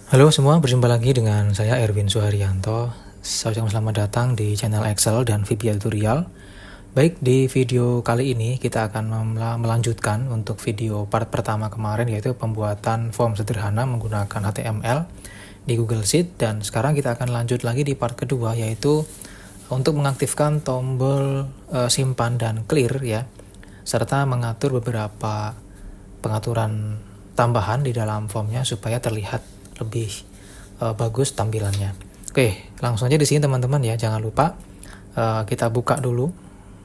Halo semua, berjumpa lagi dengan saya Erwin Suharyanto. Saya ucapkan selamat datang di channel Excel dan VBA Tutorial. Baik, di video kali ini kita akan melanjutkan untuk video part pertama kemarin, yaitu pembuatan form sederhana menggunakan HTML di Google Sheet. Dan sekarang kita akan lanjut lagi di part kedua, yaitu untuk mengaktifkan tombol simpan dan clear ya, serta mengatur beberapa pengaturan tambahan di dalam formnya supaya terlihat lebih bagus tampilannya. Oke, langsung aja di sini teman-teman ya. Jangan lupa kita buka dulu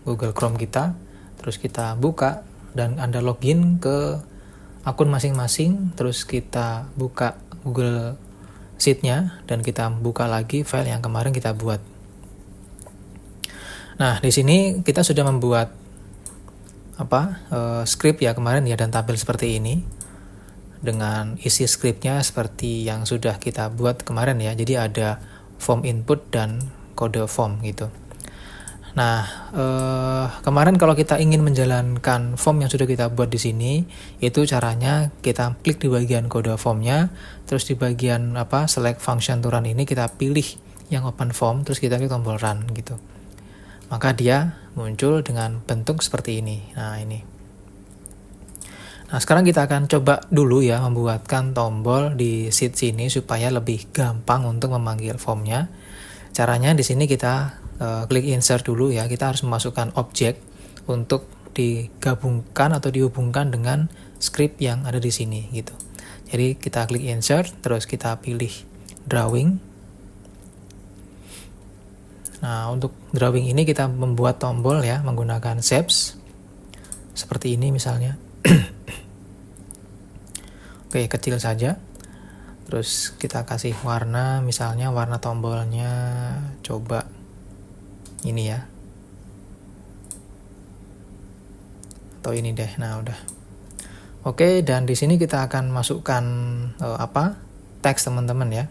Google Chrome kita, terus kita buka dan Anda login ke akun masing-masing, terus kita buka Google Sheet-nya dan kita buka lagi file yang kemarin kita buat. Nah, di sini kita sudah membuat script ya kemarin ya, dan tampil seperti ini dengan isi scriptnya seperti yang sudah kita buat kemarin ya. Jadi ada form input dan kode form gitu. Nah, kemarin kalau kita ingin menjalankan form yang sudah kita buat di sini, itu caranya kita klik di bagian kode formnya, terus di bagian select function to run ini kita pilih yang open form, terus kita klik tombol run gitu. Maka dia muncul dengan bentuk seperti ini. Nah, ini. Nah, sekarang kita akan coba dulu ya membuatkan tombol di sheet sini supaya lebih gampang untuk memanggil formnya. Caranya di sini kita klik insert dulu ya. Kita harus memasukkan objek untuk digabungkan atau dihubungkan dengan script yang ada di sini gitu. Jadi kita klik insert, terus kita pilih drawing. Nah, untuk drawing ini kita membuat tombol ya menggunakan shapes seperti ini misalnya. Oke, kecil saja. Terus kita kasih warna, misalnya warna tombolnya coba ini ya. Atau ini deh. Nah, udah. Oke, dan di sini kita akan masukkan teks teman-teman ya.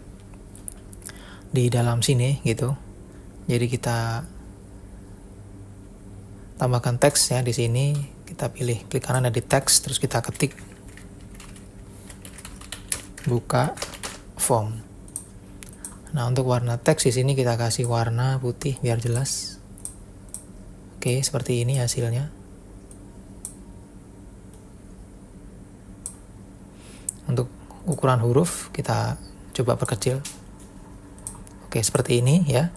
Di dalam sini gitu. Jadi kita tambahkan teks ya di sini. Kita pilih klik kanan ada di teks, terus kita ketik buka form. Nah, untuk warna teks di sini kita kasih warna putih biar jelas. Oke, seperti ini hasilnya. Untuk ukuran huruf kita coba perkecil. Oke, seperti ini ya.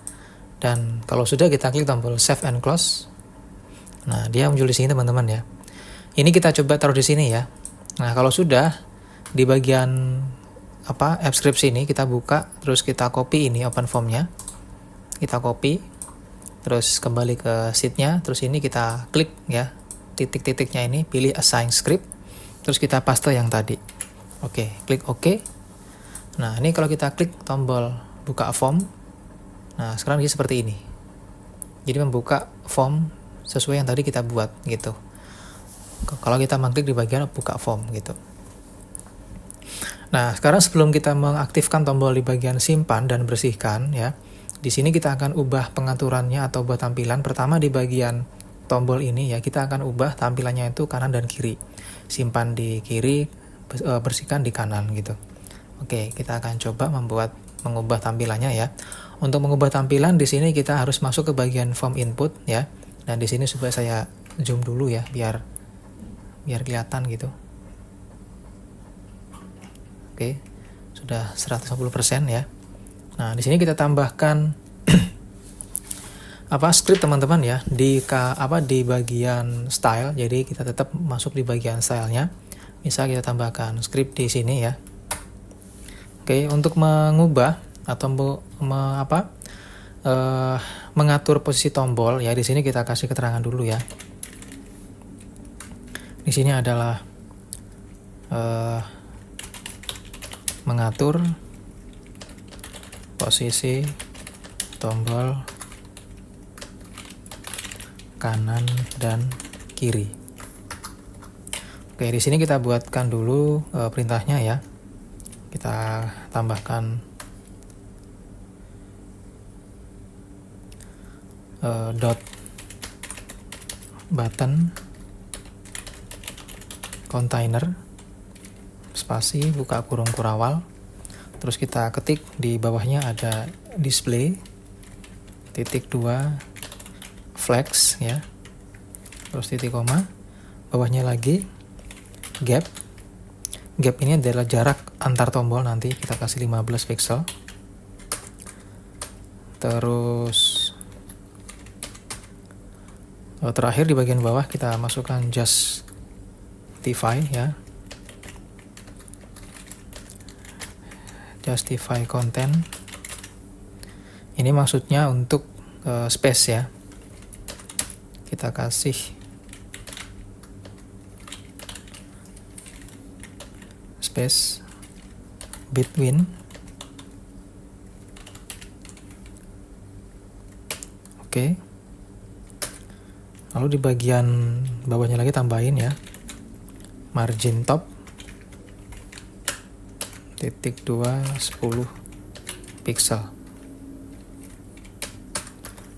Dan kalau sudah kita klik tombol save and close. Nah, dia muncul di sini teman-teman ya. Ini kita coba taruh di sini ya. Nah, kalau sudah di bagian app script ini kita buka, terus kita copy ini open formnya, kita copy, terus kembali ke sheetnya, terus ini kita klik ya titik-titiknya ini, pilih assign script, terus kita paste yang tadi. Oke, klik OK. Nah, ini kalau kita klik tombol buka form, nah sekarang dia seperti ini. Jadi membuka form sesuai yang tadi kita buat gitu. Kalau kita mengklik di bagian buka form gitu. Nah, sekarang sebelum kita mengaktifkan tombol di bagian simpan dan bersihkan ya, di sini kita akan ubah pengaturannya atau buat tampilan. Pertama di bagian tombol ini ya, kita akan ubah tampilannya itu kanan dan kiri. Simpan di kiri, bersihkan di kanan gitu. Oke, kita akan coba mengubah tampilannya ya. Untuk mengubah tampilan di sini kita harus masuk ke bagian form input ya. Dan di sini supaya saya zoom dulu ya biar kelihatan gitu. Oke, sudah 150% ya. Nah, di sini kita tambahkan script teman-teman ya di bagian style. Jadi kita tetap masuk di bagian stylenya. Misal kita tambahkan script di sini ya. Oke, untuk mengubah atau mengatur posisi tombol ya, di sini kita kasih keterangan dulu ya. Di sini adalah mengatur posisi tombol kanan dan kiri. Oke, di sini kita buatkan dulu perintahnya ya. Kita tambahkan dot button container spasi buka kurung kurawal, Terus kita ketik di bawahnya ada display, titik 2, flex ya. Terus titik koma, bawahnya lagi gap. Gap ini adalah jarak antar tombol, nanti kita kasih 15 pixel. Terus terakhir di bagian bawah kita masukkan justify ya. Justify content. Ini maksudnya untuk space ya. Kita kasih space between. Oke. Lalu di bagian bawahnya lagi tambahin ya. Margin top titik 2 10 pixel.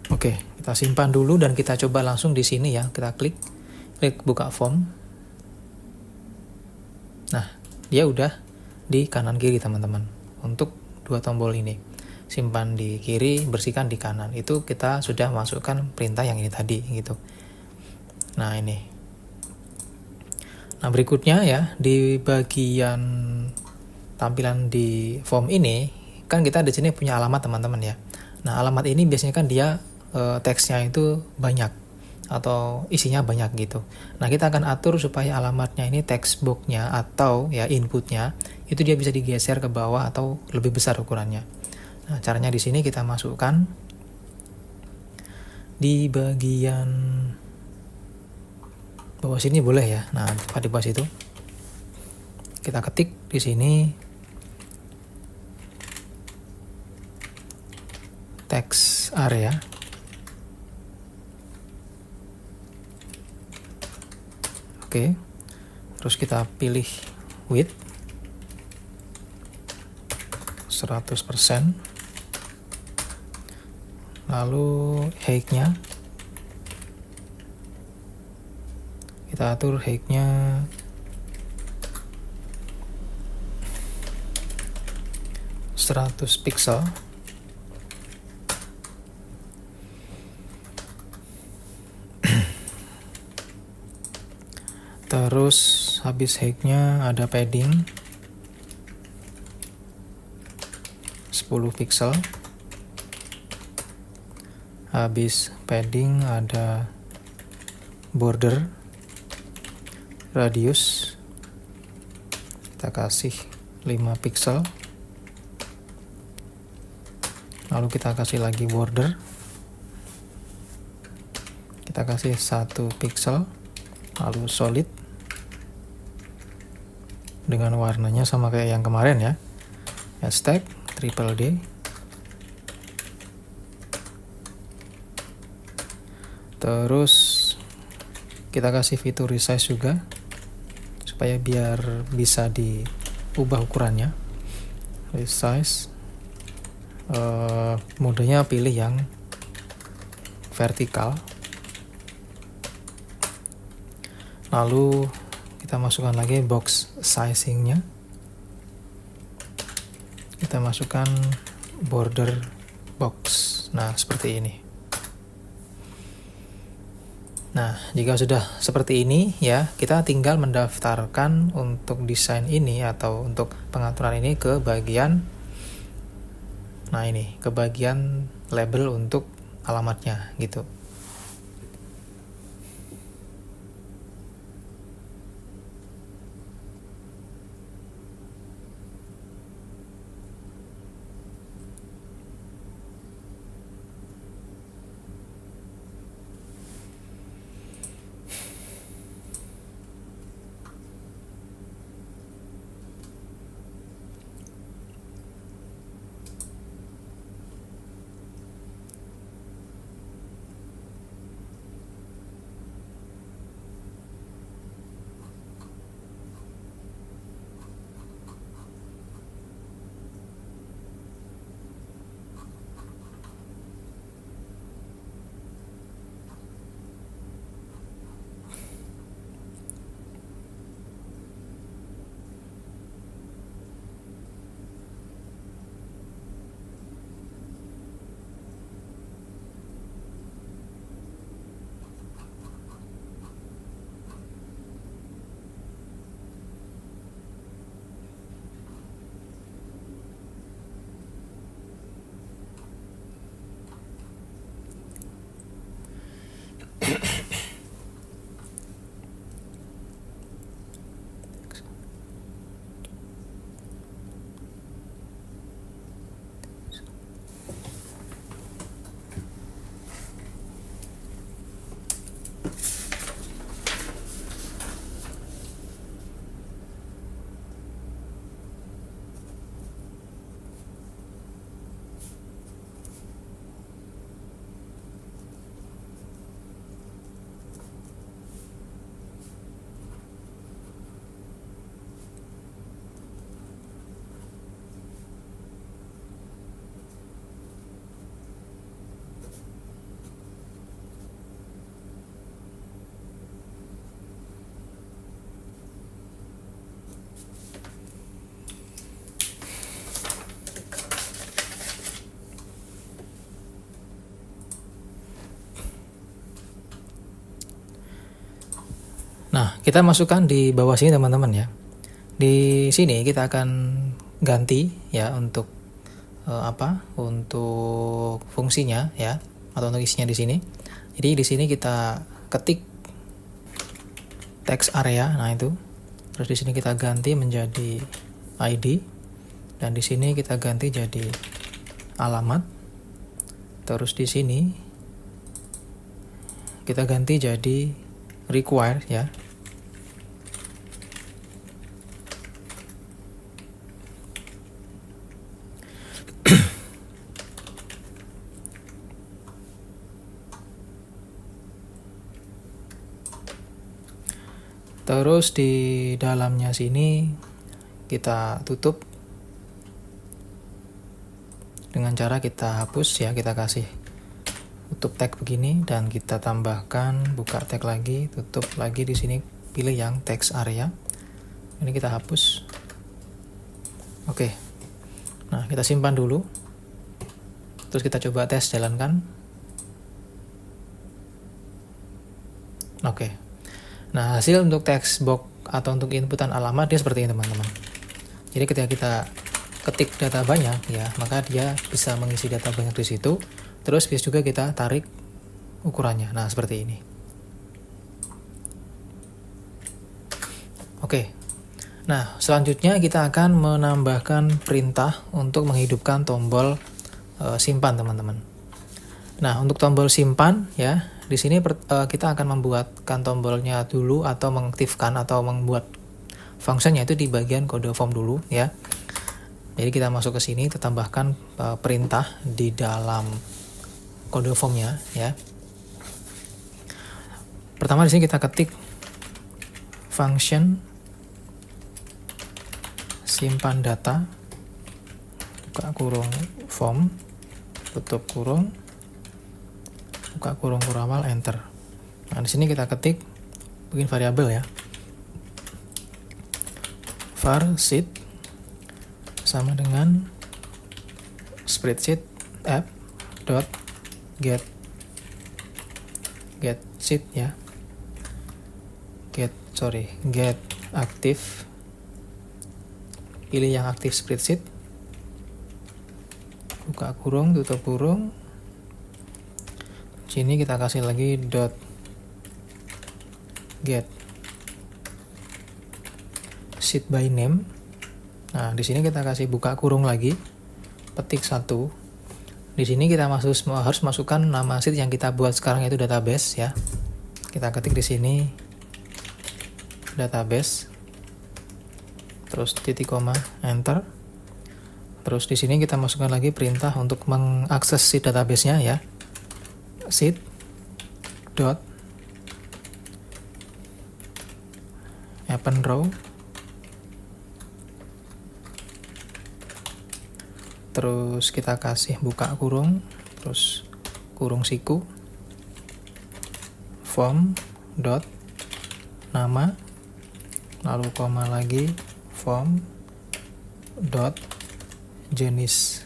Oke, kita simpan dulu dan kita coba langsung di sini ya. Kita klik buka form. Nah, dia udah di kanan kiri teman-teman. Untuk dua tombol ini, simpan di kiri, bersihkan di kanan. Itu kita sudah masukkan perintah yang ini tadi gitu. Nah ini. Nah berikutnya ya, di bagian tampilan di form ini kan kita di sini punya alamat teman-teman ya. Nah alamat ini biasanya kan dia teksnya itu banyak atau isinya banyak gitu. Nah kita akan atur supaya alamatnya ini text boxnya atau ya inputnya itu dia bisa digeser ke bawah atau lebih besar ukurannya. Nah caranya di sini kita masukkan di bagian bawah sini boleh ya. Nah di bawah situ kita ketik di sini text area. Oke. Terus kita pilih width 100%. Lalu height-nya kita atur height-nya 100 pixel. Terus habis height-nya ada padding 10 pixel. Habis padding ada border radius, kita kasih 5 pixel. Lalu kita kasih lagi border, kita kasih 1 pixel. Lalu solid dengan warnanya sama kayak yang kemarin ya, hashtag triple D. Terus kita kasih fitur resize juga supaya biar bisa diubah ukurannya. Resize modenya pilih yang vertikal. Lalu kita masukkan lagi box sizingnya. Kita masukkan border box. Nah, seperti ini. Nah, jika sudah seperti ini ya, kita tinggal mendaftarkan untuk desain ini atau untuk pengaturan ini ke bagian ke bagian label untuk alamatnya gitu. Kita masukkan di bawah sini teman-teman ya. Di sini kita akan ganti ya untuk untuk fungsinya ya, atau untuk isinya di sini. Jadi di sini kita ketik text area, nah itu. Terus di sini kita ganti menjadi ID, dan di sini kita ganti jadi alamat. Terus di sini kita ganti jadi require ya. Terus di dalamnya sini kita tutup dengan cara kita hapus ya, kita kasih tutup tag begini dan kita tambahkan buka tag lagi, tutup lagi. Di sini pilih yang text area. Ini kita hapus. Oke. Nah, kita simpan dulu. Terus kita coba tes jalankan. Oke. Nah, hasil untuk text box atau untuk inputan alamat dia seperti ini teman-teman. Jadi ketika kita ketik data banyak ya, maka dia bisa mengisi data banyak di situ. Terus bisa juga kita tarik ukurannya. Nah, seperti ini. Oke. Nah, selanjutnya kita akan menambahkan perintah untuk menghidupkan tombol simpan teman-teman. Nah, untuk tombol simpan ya, di sini kita akan membuatkan tombolnya dulu atau mengaktifkan atau membuat fungsinya itu di bagian kode form dulu ya. Jadi kita masuk ke sini, kita tambahkan perintah di dalam kode formnya ya. Pertama di sini kita ketik function simpan data, buka kurung form, tutup kurung, buka kurung kurawal, enter. Nah, di sini kita ketik bikin variabel ya. var sheet sama dengan spreadsheet app dot get sheet ya. Get aktif. Pilih yang aktif spreadsheet. Buka kurung, tutup kurung. Sini kita kasih lagi dot get sheet by name. Nah, di sini kita kasih buka kurung lagi, petik 1. Di sini kita harus masukkan nama sheet yang kita buat sekarang, yaitu database ya. Kita ketik di sini database, terus titik koma, enter. Terus di sini kita masukkan lagi perintah untuk mengakses sheet database-nya ya. Sheet dot open row, terus kita kasih buka kurung, terus kurung siku, form dot nama, lalu koma lagi, form dot jenis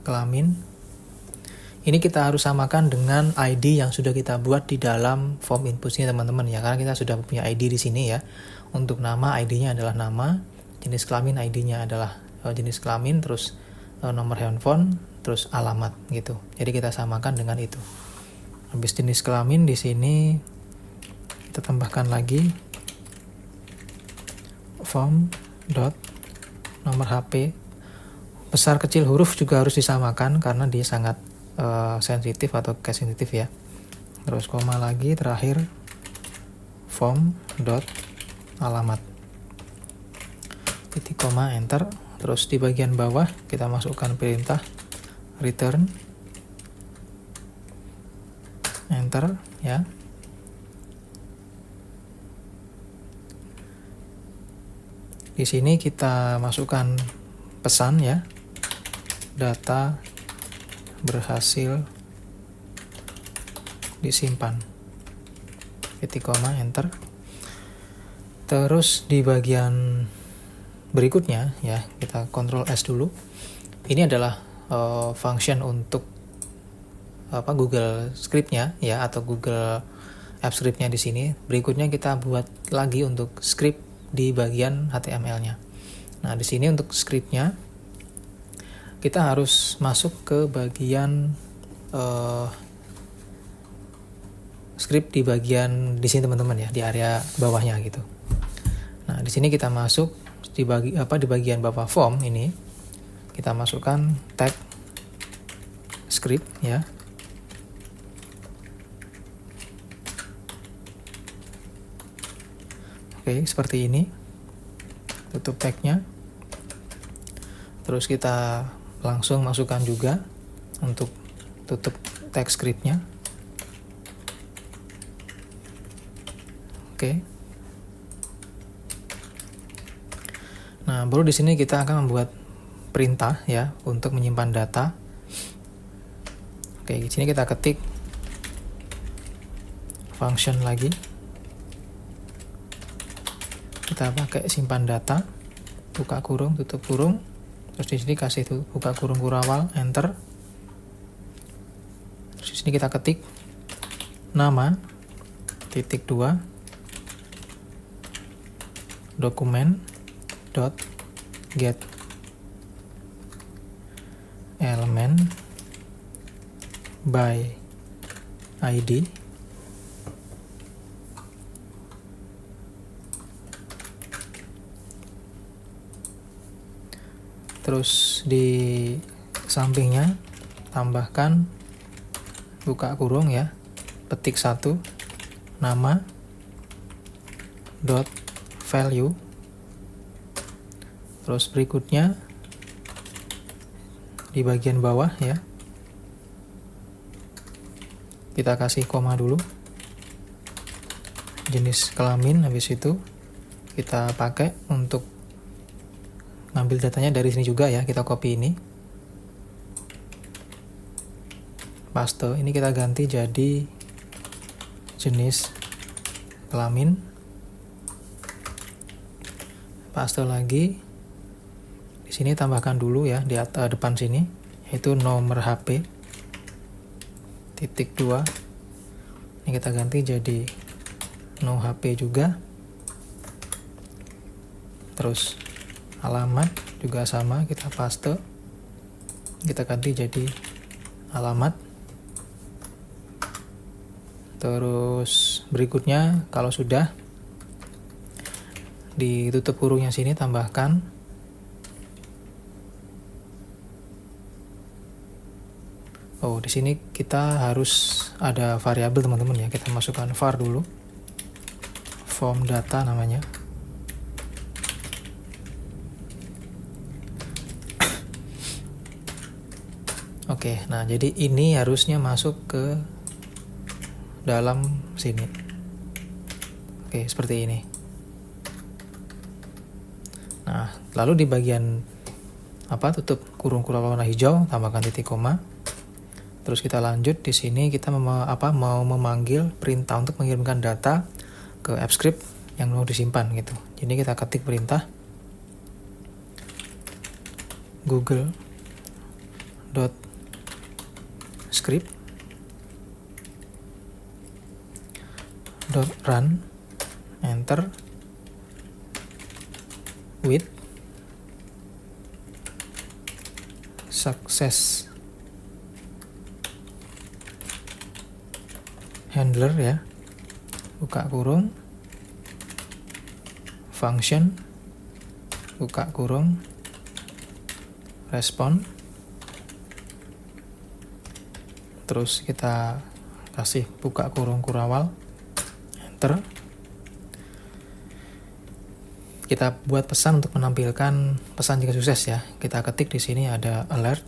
kelamin. Ini kita harus samakan dengan ID yang sudah kita buat di dalam form inputnya teman-teman ya, karena kita sudah punya ID di sini ya. Untuk nama, ID-nya adalah nama, jenis kelamin, ID-nya adalah jenis kelamin, terus nomor handphone, terus alamat gitu. Jadi kita samakan dengan itu. Habis jenis kelamin di sini kita tambahkan lagi form dot nomor HP. Besar kecil huruf juga harus disamakan karena dia sangat sensitif atau case sensitif ya. Terus koma lagi, terakhir form dot alamat, titik koma, enter. Terus di bagian bawah kita masukkan perintah return, enter ya. Di sini kita masukkan pesan ya, data berhasil disimpan, titik koma, enter. Terus di bagian berikutnya ya, kita Ctrl S dulu. Ini adalah function untuk Google Script-nya ya, atau Google app script-nya di sini. Berikutnya kita buat lagi untuk script di bagian HTML-nya. Nah, di sini untuk script-nya kita harus masuk ke bagian script di bagian di sini teman-teman ya, di area bawahnya gitu. Nah, di sini kita masuk di bagian bawah form ini kita masukkan tag script ya. Oke, seperti ini. Tutup tagnya. Terus kita langsung masukkan juga untuk tutup tag scriptnya. Oke. Nah, baru di sini kita akan membuat perintah ya untuk menyimpan data. Oke, di sini kita ketik function lagi. Kita pakai simpan data, buka kurung, tutup kurung, terus di sini kasih buka kurung kurawal, enter. Terus di sini kita ketik nama titik 2 dokumen dot get element by ID. Terus di sampingnya tambahkan buka kurung ya, petik 1 nama dot value. Terus berikutnya di bagian bawah ya, kita kasih koma dulu, jenis kelamin. Habis itu kita pakai untuk ngambil datanya dari sini juga ya, kita copy ini, paste, ini kita ganti jadi jenis kelamin, paste lagi. Di sini tambahkan dulu ya di atas depan sini, yaitu nomor HP titik 2. Ini kita ganti jadi no HP juga. Terus alamat juga sama, kita paste, kita ganti jadi alamat. Terus berikutnya kalau sudah ditutup kurungnya sini tambahkan di sini kita harus ada variabel teman-teman ya, kita masukkan var dulu, form data namanya. Oke, nah jadi ini harusnya masuk ke dalam sini. Oke, seperti ini. Nah, lalu di bagian tutup kurung warna hijau, tambahkan titik koma. Terus kita lanjut di sini kita mau memanggil perintah untuk mengirimkan data ke app script yang mau disimpan gitu. Jadi kita ketik perintah google.script .run, enter, with success handler ya, buka kurung, function, buka kurung, respon. Terus kita kasih buka kurung kurawal, enter. Kita buat pesan untuk menampilkan pesan jika sukses ya. Kita ketik di sini ada alert,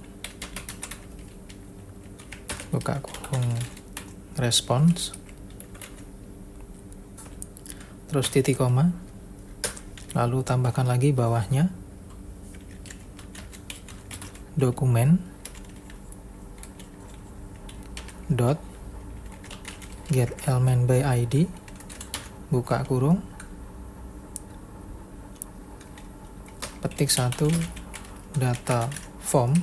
buka kurung response, terus titik koma, lalu tambahkan lagi bawahnya dokumen dot get element by ID, buka kurung, petik 1 data form,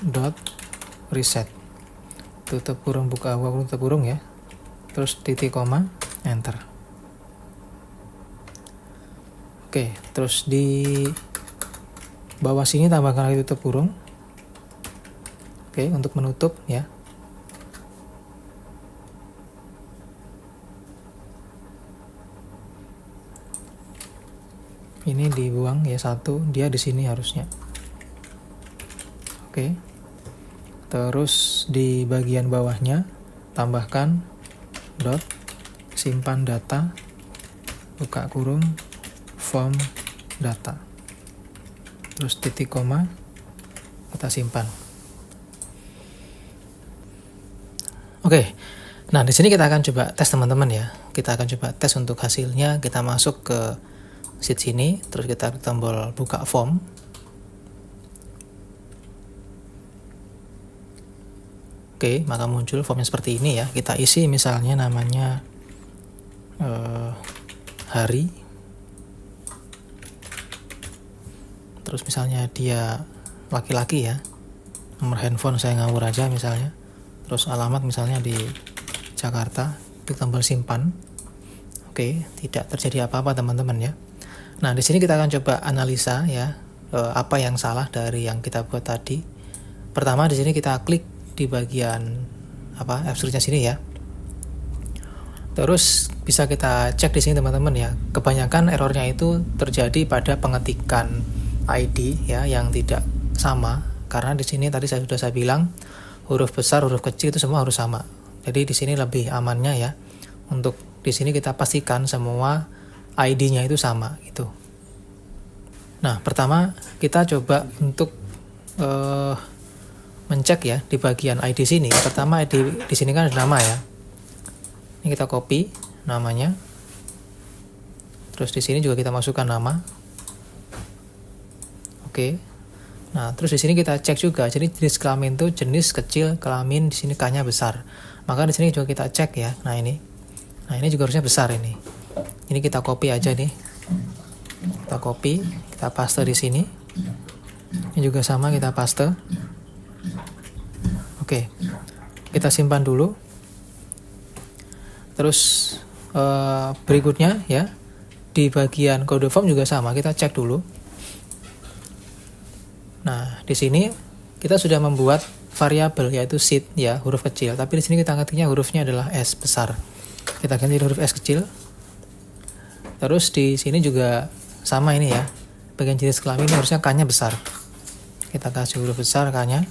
dot reset, tutup kurung, buka kurung, tutup kurung ya, terus titik koma, enter. Oke, terus di bawah sini tambahkan lagi tutup kurung. Oke, untuk menutup ya. Ini dibuang ya, satu, dia di sini harusnya. Oke. Terus di bagian bawahnya tambahkan dot simpan data, buka kurung, form data. Terus titik koma, kita simpan. Oke. Nah, di sini kita akan coba tes teman-teman ya. Kita akan coba tes untuk hasilnya. Kita masuk ke sheet sini, terus kita klik tombol buka form. Oke, maka muncul formnya seperti ini ya. Kita isi misalnya namanya hari. Terus misalnya dia laki-laki ya. Nomor handphone saya ngawur aja misalnya. Terus alamat misalnya di Jakarta. Klik tombol simpan. Oke, tidak terjadi apa-apa teman-teman ya. Nah, di sini kita akan coba analisa ya. Apa yang salah dari yang kita buat tadi. Pertama di sini kita klik di bagian abstraknya sini ya. Terus bisa kita cek di sini teman-teman ya. Kebanyakan errornya itu terjadi pada pengetikan ID ya yang tidak sama, karena di sini tadi saya bilang huruf besar, huruf kecil itu semua harus sama. Jadi di sini lebih amannya ya. Untuk di sini kita pastikan semua ID-nya itu sama gitu. Nah, pertama kita coba untuk mencek ya di bagian ID sini. Pertama di sini kan ada nama ya. Ini kita copy namanya. Terus di sini juga kita masukkan nama. Oke. Nah, terus di sini kita cek juga. Jadi jenis kelamin itu jenis kecil, kelamin di sini K-nya besar. Maka di sini juga kita cek ya. Nah, ini. Nah, ini juga harusnya besar ini. Ini kita copy aja nih. Kita copy, kita paste di sini. Ini juga sama, kita paste. Oke, kita simpan dulu. Terus berikutnya ya, di bagian kode form juga sama, kita cek dulu. Nah, di sini kita sudah membuat variabel yaitu seed ya, huruf kecil. Tapi di sini kita ketiknya hurufnya adalah S besar. Kita ganti huruf S kecil. Terus di sini juga sama ini ya. Bagian jenis kelamin ini harusnya K-nya besar. Kita kasih huruf besar K-nya.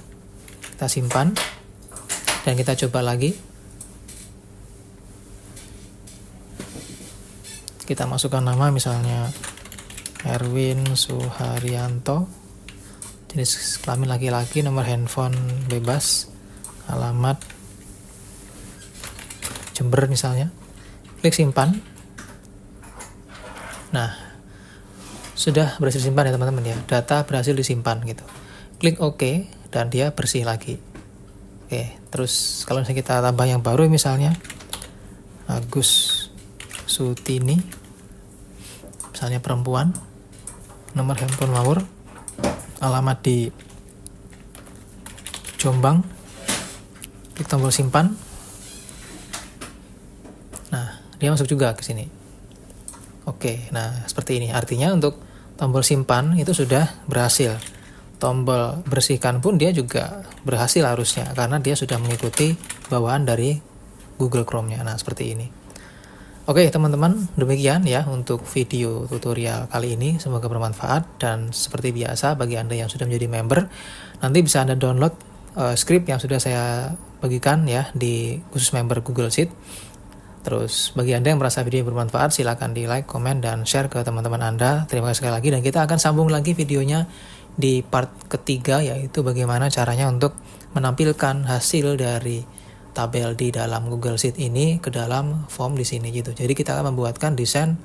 Kita simpan dan kita coba lagi. Kita masukkan nama misalnya Erwin Suharyanto, jenis kelamin laki-laki, nomor handphone bebas, alamat Jember misalnya. Klik simpan. Nah, sudah berhasil simpan ya teman-teman ya. Data berhasil disimpan gitu. Klik OK dan dia bersih lagi. Oke, terus kalau misalnya kita tambah yang baru misalnya Agus Sutini, misalnya perempuan, nomor handphone ngawur, alamat di Jombang, klik tombol simpan. Nah, dia masuk juga ke sini. Oke, nah seperti ini. Artinya untuk tombol simpan itu sudah berhasil. Tombol bersihkan pun dia juga berhasil harusnya, karena dia sudah mengikuti bawaan dari Google Chrome-nya. Nah, seperti ini. Oke, teman-teman, demikian ya untuk video tutorial kali ini. Semoga bermanfaat, dan seperti biasa bagi Anda yang sudah menjadi member, nanti bisa Anda download script yang sudah saya bagikan ya di khusus member Google Sheet. Terus bagi Anda yang merasa video bermanfaat, silakan di like, komen, dan share ke teman-teman Anda. Terima kasih sekali lagi, dan kita akan sambung lagi videonya di part ketiga, yaitu bagaimana caranya untuk menampilkan hasil dari tabel di dalam Google Sheet ini ke dalam form di sini gitu. Jadi kita akan membuatkan desain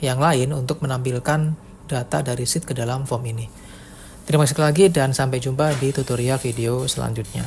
yang lain untuk menampilkan data dari sheet ke dalam form ini. Terima kasih sekali lagi, dan sampai jumpa di tutorial video selanjutnya.